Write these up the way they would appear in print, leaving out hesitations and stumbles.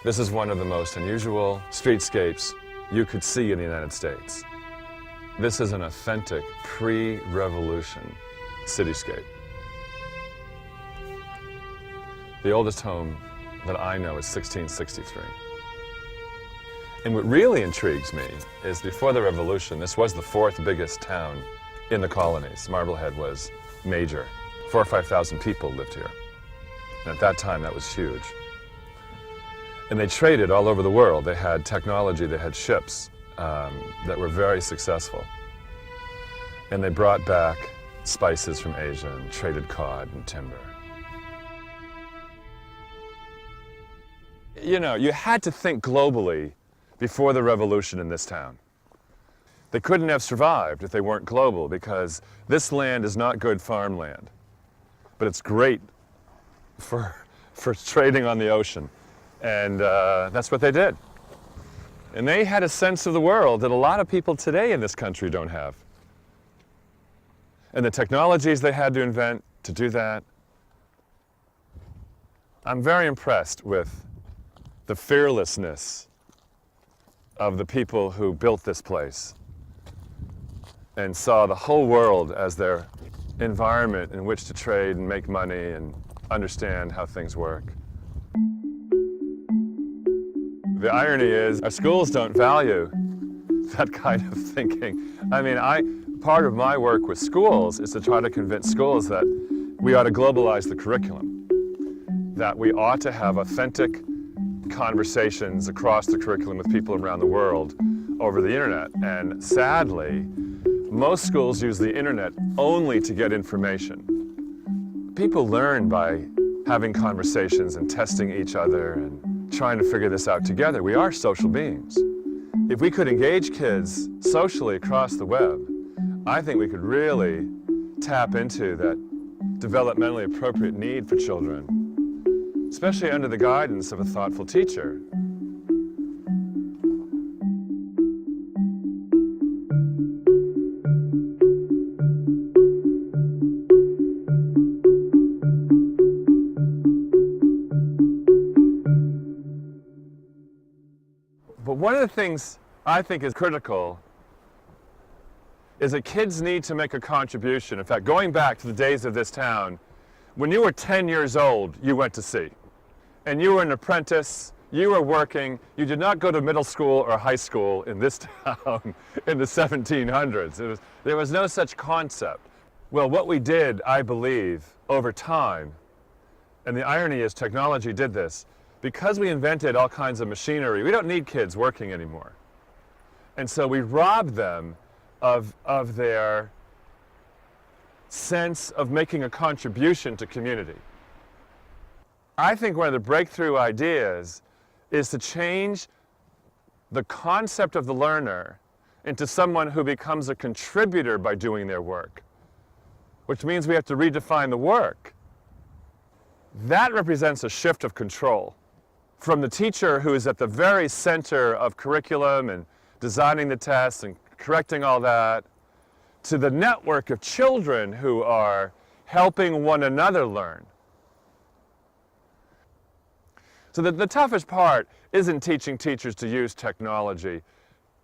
This is one of the most unusual streetscapes you could see in the United States. This is an authentic pre-revolution cityscape. The oldest home that I know is 1663. And what really intrigues me is before the revolution, this was the fourth biggest town in the colonies. Marblehead was major. 4,000 or 5,000 people lived here. And at that time, that was huge. And they traded all over the world. They had technology, they had ships that were very successful. And they brought back spices from Asia and traded cod and timber. You know, you had to think globally before the revolution in this town. They couldn't have survived if they weren't global, because this land is not good farmland, but it's great for trading on the ocean. And that's what they did. And they had a sense of the world that a lot of people today in this country don't have. And the technologies they had to invent to do that. I'm very impressed with the fearlessness of the people who built this place and saw the whole world as their environment in which to trade and make money and understand how things work. The irony is, our schools don't value that kind of thinking. I mean, part of my work with schools is to try to convince schools that we ought to globalize the curriculum, that we ought to have authentic conversations across the curriculum with people around the world over the internet. And sadly, most schools use the internet only to get information. People learn by having conversations and testing each other and trying to figure this out together. We are social beings. If we could engage kids socially across the web, I think we could really tap into that developmentally appropriate need for children, especially under the guidance of a thoughtful teacher. But one of the things I think is critical is that kids need to make a contribution. In fact, going back to the days of this town, when you were 10 years old, you went to sea. And you were an apprentice, you were working, you did not go to middle school or high school in this town in the 1700s. There was no such concept. Well, what we did, I believe, over time, and the irony is technology did this, because we invented all kinds of machinery, we don't need kids working anymore. And so we robbed them of their sense of making a contribution to community. I think one of the breakthrough ideas is to change the concept of the learner into someone who becomes a contributor by doing their work, which means we have to redefine the work. That represents a shift of control from the teacher, who is at the very center of curriculum and designing the tests and correcting all that, to the network of children who are helping one another learn. So the toughest part isn't teaching teachers to use technology.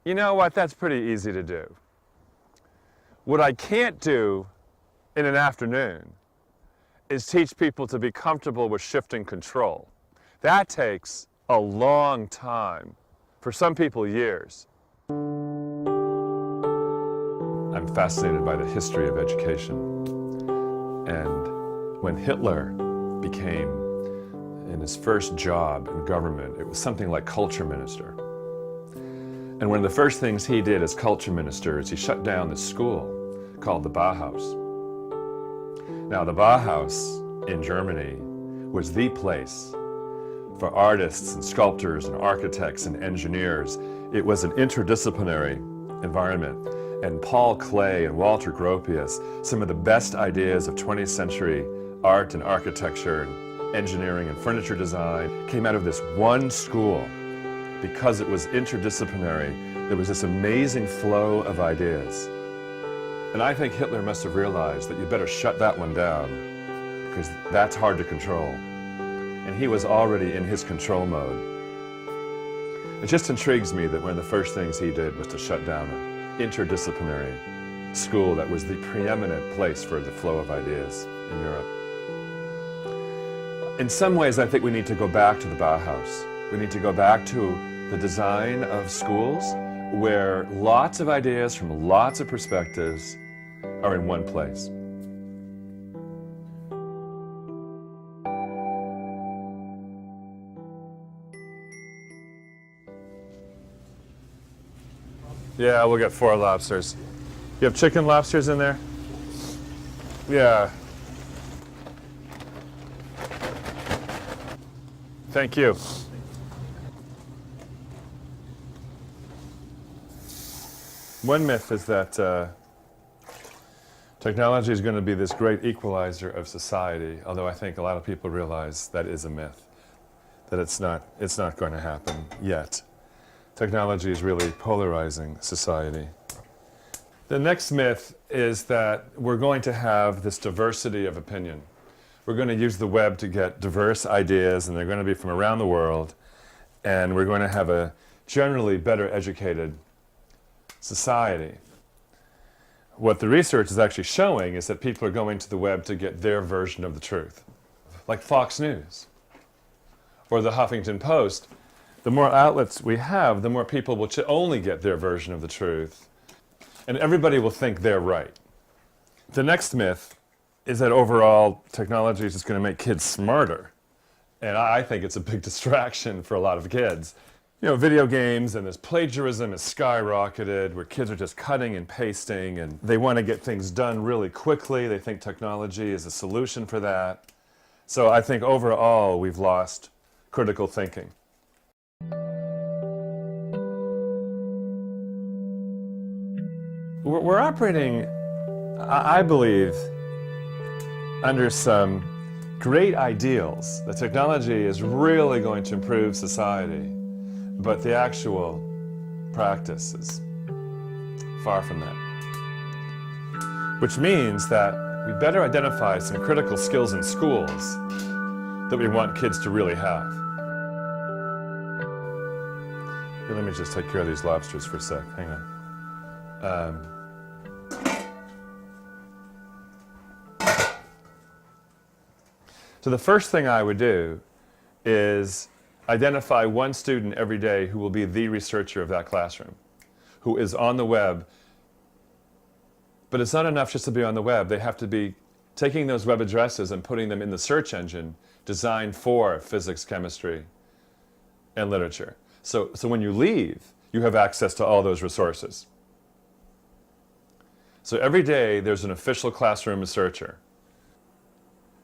You know what? That's pretty easy to do. What I can't do in an afternoon is teach people to be comfortable with shifting control. That takes a long time, for some people years. I'm fascinated by the history of education. And when Hitler became, in his first job in government, it was something like culture minister. And one of the first things he did as culture minister is he shut down this school called the Bauhaus. Now, the Bauhaus in Germany was the place for artists and sculptors and architects and engineers. It was an interdisciplinary environment. And Paul Klee and Walter Gropius, some of the best ideas of 20th century art and architecture and engineering and furniture design came out of this one school. Because it was interdisciplinary, there was this amazing flow of ideas. And I think Hitler must have realized that you better shut that one down, because that's hard to control. And he was already in his control mode. It just intrigues me that one of the first things he did was to shut down an interdisciplinary school that was the preeminent place for the flow of ideas in Europe. In some ways, I think we need to go back to the Bauhaus. We need to go back to the design of schools where lots of ideas from lots of perspectives are in one place. Yeah, we'll get 4 lobsters. You have chicken lobsters in there? Yeah. Thank you. One myth is that technology is going to be this great equalizer of society, although I think a lot of people realize that is a myth, that it's not going to happen yet. Technology is really polarizing society. The next myth is that we're going to have this diversity of opinion. We're going to use the web to get diverse ideas, and they're going to be from around the world, and we're going to have a generally better educated society. What the research is actually showing is that people are going to the web to get their version of the truth. Like Fox News or the Huffington Post. The more outlets we have, the more people will only get their version of the truth. And everybody will think they're right. The next myth is that overall technology is just going to make kids smarter. And I think it's a big distraction for a lot of kids. You know, video games and this plagiarism has skyrocketed where kids are just cutting and pasting and they want to get things done really quickly. They think technology is a solution for that. So I think overall we've lost critical thinking. We're operating, I believe, under some great ideals. The technology is really going to improve society, but the actual practice is far from that. Which means that we better identify some critical skills in schools that we want kids to really have. Here, let me just take care of these lobsters for a sec. Hang on. So the first thing I would do is identify one student every day who will be the researcher of that classroom, who is on the web. But it's not enough just to be on the web. They have to be taking those web addresses and putting them in the search engine designed for physics, chemistry, and literature. So when you leave, you have access to all those resources. So every day there's an official classroom researcher.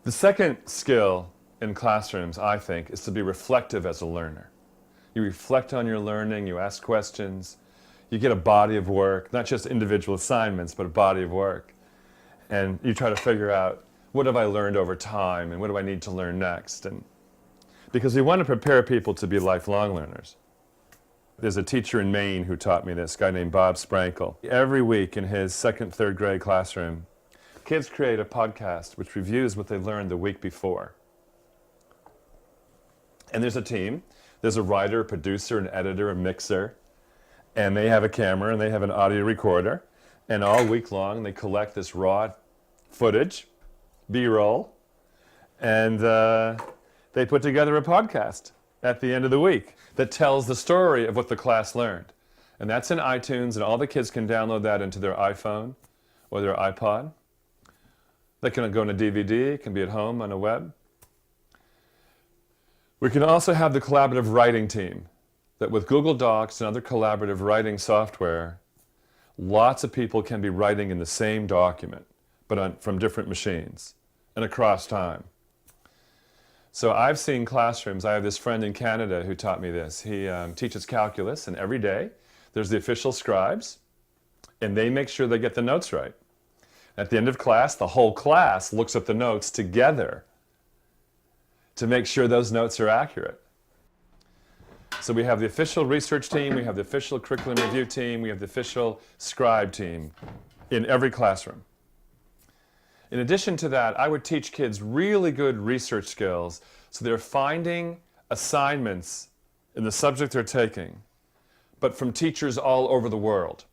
The second skill in classrooms, I think, is to be reflective as a learner. You reflect on your learning, you ask questions, you get a body of work, not just individual assignments, but a body of work. And you try to figure out, what have I learned over time and what do I need to learn next? And because we want to prepare people to be lifelong learners. There's a teacher in Maine who taught me this, a guy named Bob Sprankle. Every week in his second, third grade classroom, kids create a podcast which reviews what they learned the week before. And there's a team. There's a writer, a producer, an editor, a mixer. And they have a camera and they have an audio recorder. And all week long they collect this raw footage, B-roll, and they put together a podcast at the end of the week that tells the story of what the class learned. And that's in iTunes, and all the kids can download that into their iPhone or their iPod. That can go on a DVD, it can be at home on a web. We can also have the collaborative writing team, that with Google Docs and other collaborative writing software, lots of people can be writing in the same document, but from different machines and across time. So I've seen classrooms. I have this friend in Canada who taught me this. He teaches calculus, and every day there's the official scribes, and they make sure they get the notes right. At the end of class, the whole class looks at the notes together to make sure those notes are accurate. So we have the official research team, we have the official curriculum review team, we have the official scribe team in every classroom. In addition to that, I would teach kids really good research skills so they're finding assignments in the subject they're taking but from teachers all over the world.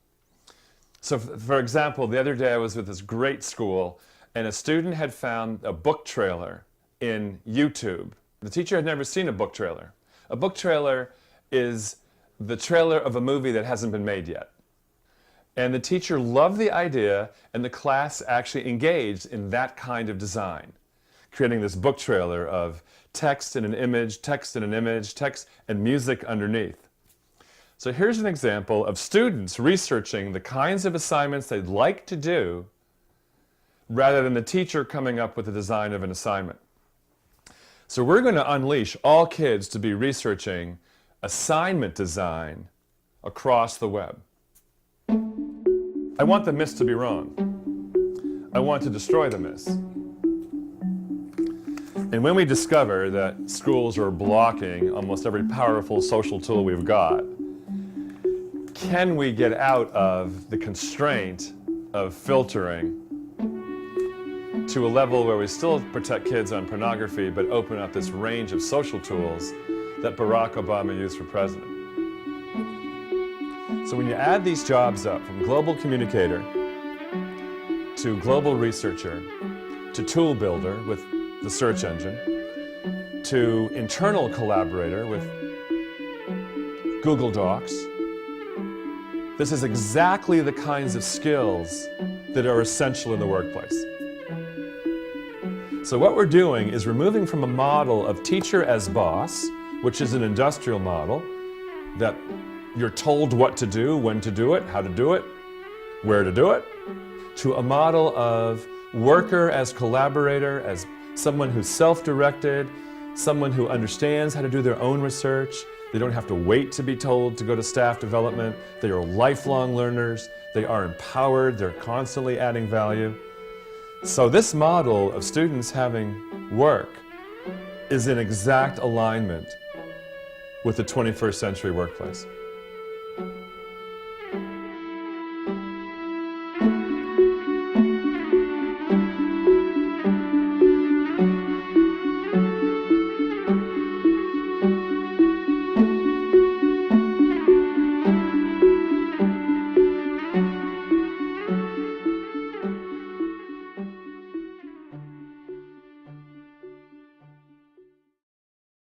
So for example, the other day I was with this great school, and a student had found a book trailer in YouTube. The teacher had never seen a book trailer. A book trailer is the trailer of a movie that hasn't been made yet. And the teacher loved the idea, and the class actually engaged in that kind of design, creating this book trailer of text and an image, text and an image, text and music underneath. So here's an example of students researching the kinds of assignments they'd like to do rather than the teacher coming up with the design of an assignment. So we're going to unleash all kids to be researching assignment design across the web. I want the myths to be wrong. I want to destroy the myths. And when we discover that schools are blocking almost every powerful social tool we've got, can we get out of the constraint of filtering to a level where we still protect kids on pornography but open up this range of social tools that Barack Obama used for president? So when you add these jobs up, from global communicator to global researcher to tool builder with the search engine to internal collaborator with Google Docs, this is exactly the kinds of skills that are essential in the workplace. So what we're doing is we're moving from a model of teacher as boss, which is an industrial model, that you're told what to do, when to do it, how to do it, where to do it, to a model of worker as collaborator, as someone who's self-directed, someone who understands how to do their own research. They don't have to wait to be told to go to staff development. They are lifelong learners. They are empowered. They're constantly adding value. So this model of students having work is in exact alignment with the 21st century workplace.